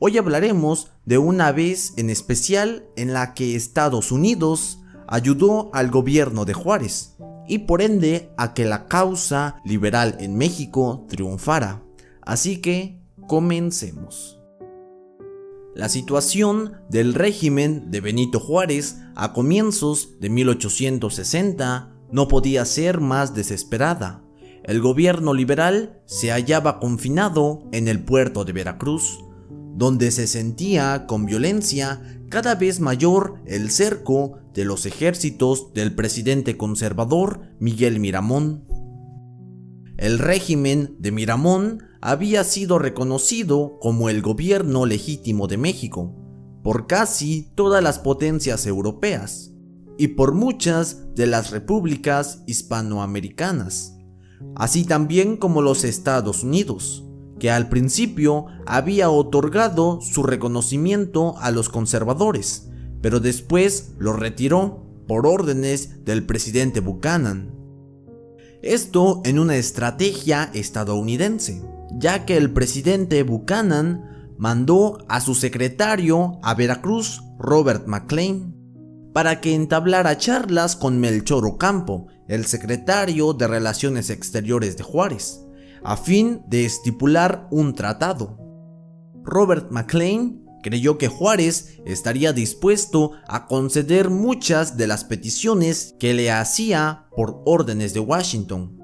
Hoy hablaremos de una vez en especial en la que Estados Unidos ayudó al gobierno de Juárez y por ende a que la causa liberal en México triunfara. Así que comencemos. La situación del régimen de Benito Juárez a comienzos de 1860 no podía ser más desesperada. El gobierno liberal se hallaba confinado en el puerto de Veracruz, donde se sentía con violencia cada vez mayor el cerco de los ejércitos del presidente conservador Miguel Miramón. El régimen de Miramón había sido reconocido como el gobierno legítimo de México por casi todas las potencias europeas y por muchas de las repúblicas hispanoamericanas, así también como los Estados Unidos, que al principio había otorgado su reconocimiento a los conservadores, pero después lo retiró por órdenes del presidente Buchanan. Esto en una estrategia estadounidense, ya que el presidente Buchanan mandó a su secretario a Veracruz, Robert McLean, para que entablara charlas con Melchor Ocampo, el secretario de Relaciones Exteriores de Juárez, a fin de estipular un tratado. Robert McLean creyó que Juárez estaría dispuesto a conceder muchas de las peticiones que le hacía por órdenes de Washington.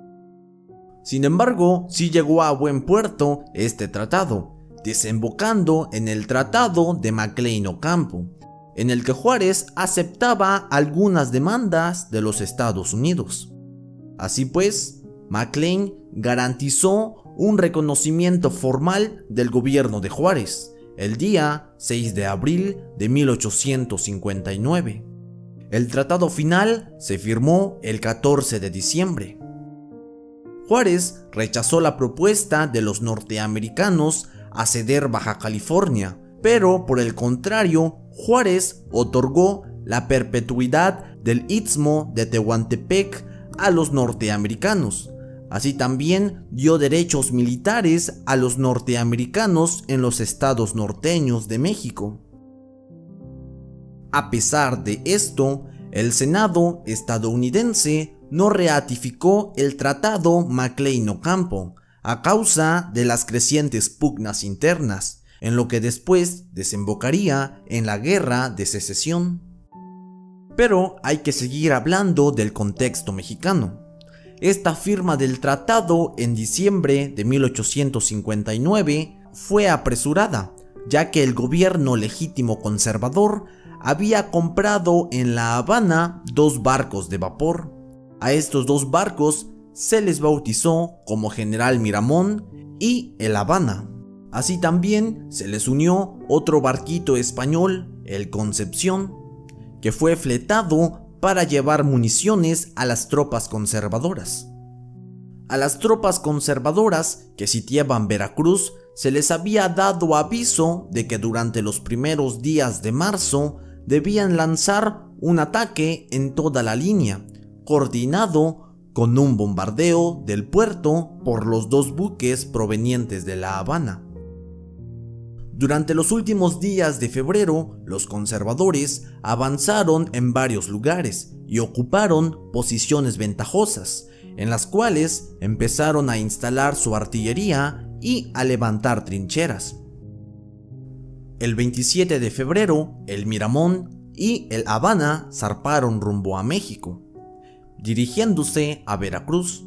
Sin embargo, sí llegó a buen puerto este tratado, desembocando en el Tratado de McLean-Ocampo, en el que Juárez aceptaba algunas demandas de los Estados Unidos. Así pues, McLean garantizó un reconocimiento formal del gobierno de Juárez el día 6 de abril de 1859. El tratado final se firmó el 14 de diciembre. Juárez rechazó la propuesta de los norteamericanos a ceder Baja California, pero por el contrario, Juárez otorgó la perpetuidad del Istmo de Tehuantepec a los norteamericanos. Así también dio derechos militares a los norteamericanos en los estados norteños de México. A pesar de esto, el Senado estadounidense no ratificó el Tratado McLean-Ocampo a causa de las crecientes pugnas internas, en lo que después desembocaría en la Guerra de Secesión. Pero hay que seguir hablando del contexto mexicano. Esta firma del tratado en diciembre de 1859 fue apresurada, ya que el gobierno legítimo conservador había comprado en La Habana 2 barcos de vapor. A estos 2 barcos se les bautizó como General Miramón y El Habana. Así también se les unió otro barquito español, el Concepción, que fue fletado para llevar municiones a las tropas conservadoras. A las tropas conservadoras que sitiaban Veracruz se les había dado aviso de que durante los primeros días de marzo debían lanzar un ataque en toda la línea, coordinado con un bombardeo del puerto por los 2 buques provenientes de La Habana. Durante los últimos días de febrero, los conservadores avanzaron en varios lugares y ocuparon posiciones ventajosas, en las cuales empezaron a instalar su artillería y a levantar trincheras. El 27 de febrero, el Miramón y el Habana zarparon rumbo a México, dirigiéndose a Veracruz.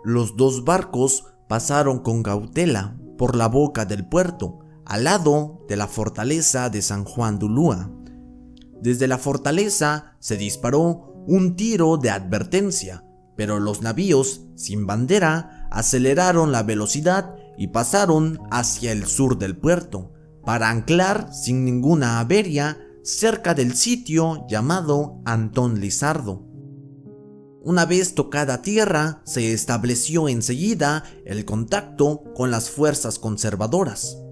Los 2 barcos pasaron con cautela por la boca del puerto, al lado de la fortaleza de San Juan de Ulúa. Desde la fortaleza se disparó un tiro de advertencia, pero los navíos sin bandera aceleraron la velocidad y pasaron hacia el sur del puerto, para anclar sin ninguna avería cerca del sitio llamado Antón Lizardo. Una vez tocada tierra, se estableció enseguida el contacto con las fuerzas conservadoras.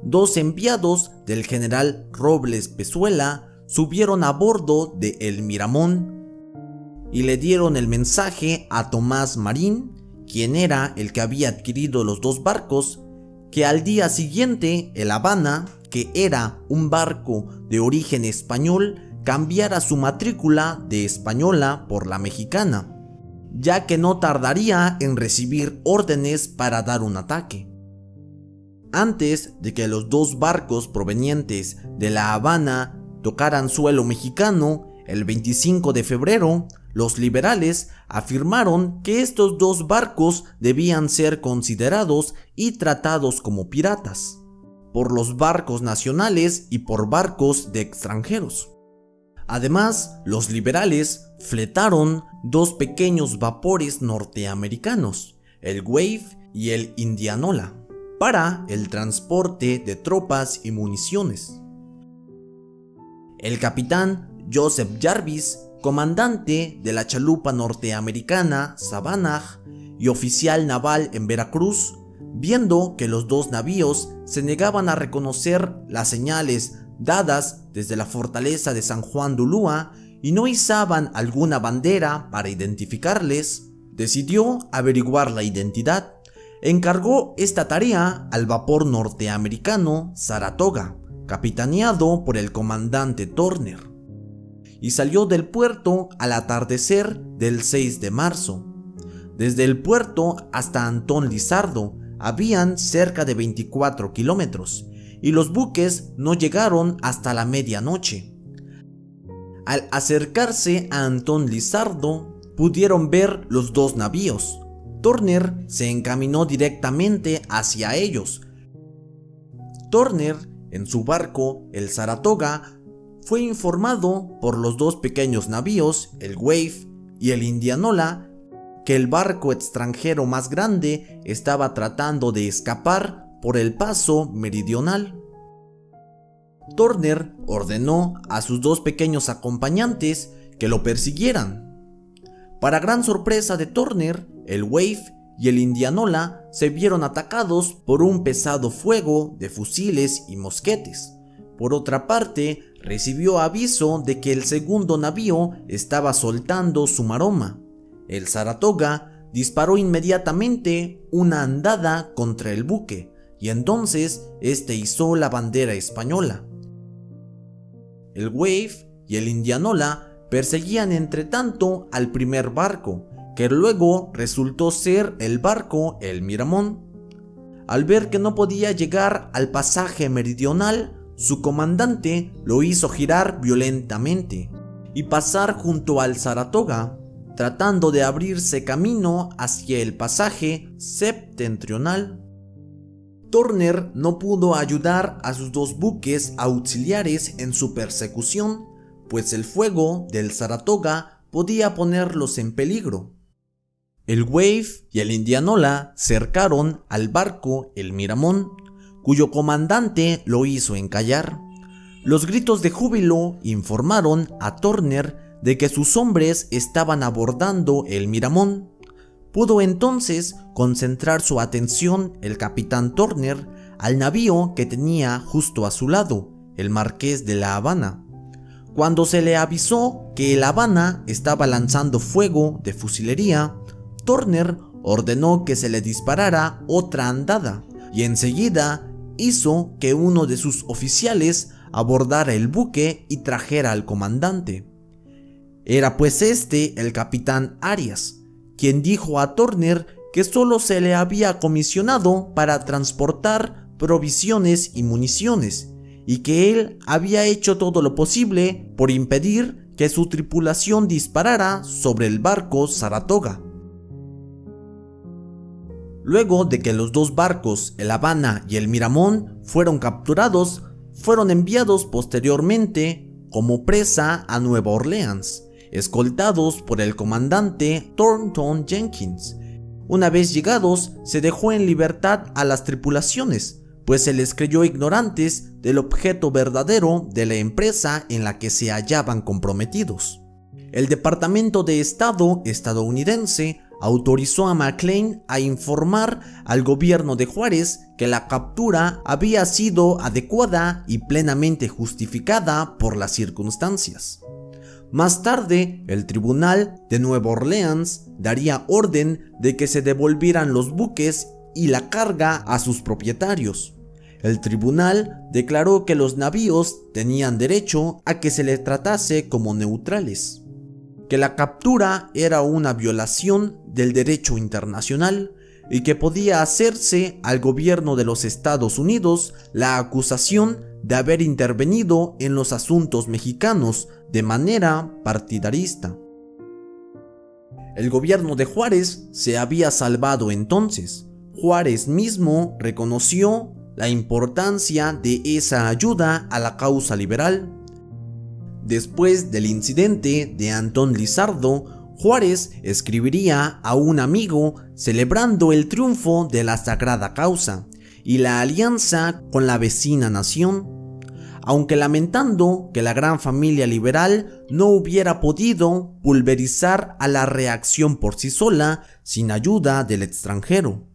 2 enviados del general Robles Pezuela subieron a bordo de El Miramón y le dieron el mensaje a Tomás Marín, quien era el que había adquirido los 2 barcos, que al día siguiente el Habana, que era un barco de origen español, cambiara su matrícula de española por la mexicana, ya que no tardaría en recibir órdenes para dar un ataque. Antes de que los dos barcos provenientes de La Habana tocaran suelo mexicano, el 25 de febrero, los liberales afirmaron que estos dos barcos debían ser considerados y tratados como piratas, por los barcos nacionales y por barcos de extranjeros. Además, los liberales fletaron dos pequeños vapores norteamericanos, el Wave y el Indianola, para el transporte de tropas y municiones. El capitán Joseph Jarvis, comandante de la chalupa norteamericana Savannah y oficial naval en Veracruz, viendo que los dos navíos se negaban a reconocer las señales dadas desde la fortaleza de San Juan de Ulúa y no izaban alguna bandera para identificarles, decidió averiguar la identidad. Encargó esta tarea al vapor norteamericano Saratoga, capitaneado por el comandante Turner, y salió del puerto al atardecer del 6 de marzo. Desde el puerto hasta Antón Lizardo habían cerca de 24 kilómetros, y los buques no llegaron hasta la medianoche. Al acercarse a Antón Lizardo, pudieron ver los dos navíos. Turner se encaminó directamente hacia ellos. Turner, en su barco, el Saratoga, fue informado por los dos pequeños navíos, el Wave y el Indianola, que el barco extranjero más grande estaba tratando de escapar por el paso meridional. Turner ordenó a sus dos pequeños acompañantes que lo persiguieran. Para gran sorpresa de Turner, el Wave y el Indianola se vieron atacados por un pesado fuego de fusiles y mosquetes. Por otra parte, recibió aviso de que el segundo navío estaba soltando su maroma. El Saratoga disparó inmediatamente una andada contra el buque, y entonces este izó la bandera española. El Wave y el Indianola perseguían entretanto al primer barco, que luego resultó ser el barco El Miramón. Al ver que no podía llegar al pasaje meridional, su comandante lo hizo girar violentamente y pasar junto al Saratoga, tratando de abrirse camino hacia el pasaje septentrional. Turner no pudo ayudar a sus dos buques auxiliares en su persecución, pues el fuego del Saratoga podía ponerlos en peligro. El Wave y el Indianola cercaron al barco El Miramón, cuyo comandante lo hizo encallar. Los gritos de júbilo informaron a Turner de que sus hombres estaban abordando el Miramón. Pudo entonces concentrar su atención el capitán Turner al navío que tenía justo a su lado, el Marqués de La Habana. Cuando se le avisó que el Habana estaba lanzando fuego de fusilería, Turner ordenó que se le disparara otra andada y enseguida hizo que uno de sus oficiales abordara el buque y trajera al comandante. Era pues este el capitán Arias, quien dijo a Turner que solo se le había comisionado para transportar provisiones y municiones, y que él había hecho todo lo posible por impedir que su tripulación disparara sobre el barco Saratoga. Luego de que los dos barcos, el Habana y el Miramón, fueron capturados, fueron enviados posteriormente como presa a Nueva Orleans, escoltados por el comandante Thornton Jenkins. Una vez llegados, se dejó en libertad a las tripulaciones, pues se les creyó ignorantes del objeto verdadero de la empresa en la que se hallaban comprometidos. El Departamento de Estado estadounidense autorizó a McLean a informar al gobierno de Juárez que la captura había sido adecuada y plenamente justificada por las circunstancias. Más tarde, el tribunal de Nueva Orleans daría orden de que se devolvieran los buques y la carga a sus propietarios. El tribunal declaró que los navíos tenían derecho a que se les tratase como neutrales, que la captura era una violación del derecho internacional y que podía hacerse al gobierno de los Estados Unidos la acusación de haber intervenido en los asuntos mexicanos de manera partidarista. El gobierno de Juárez se había salvado entonces. Juárez mismo reconoció la importancia de esa ayuda a la causa liberal. Después del incidente de Antón Lizardo, Juárez escribiría a un amigo celebrando el triunfo de la sagrada causa y la alianza con la vecina nación, aunque lamentando que la gran familia liberal no hubiera podido pulverizar a la reacción por sí sola sin ayuda del extranjero.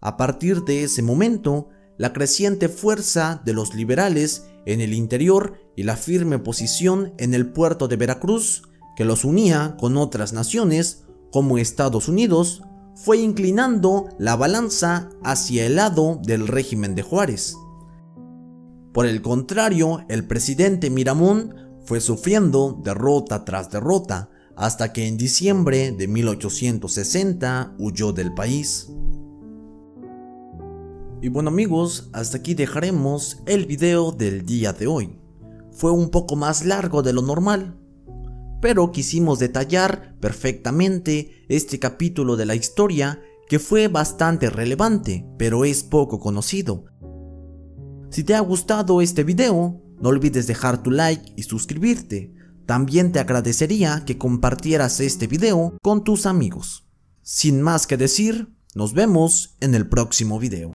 A partir de ese momento, la creciente fuerza de los liberales en el interior y la firme posición en el puerto de Veracruz, que los unía con otras naciones, como Estados Unidos, fue inclinando la balanza hacia el lado del régimen de Juárez. Por el contrario, el presidente Miramón fue sufriendo derrota tras derrota, hasta que en diciembre de 1860 huyó del país. Y bueno amigos, hasta aquí dejaremos el video del día de hoy. Fue un poco más largo de lo normal, pero quisimos detallar perfectamente este capítulo de la historia que fue bastante relevante, pero es poco conocido. Si te ha gustado este video, no olvides dejar tu like y suscribirte. También te agradecería que compartieras este video con tus amigos. Sin más que decir, nos vemos en el próximo video.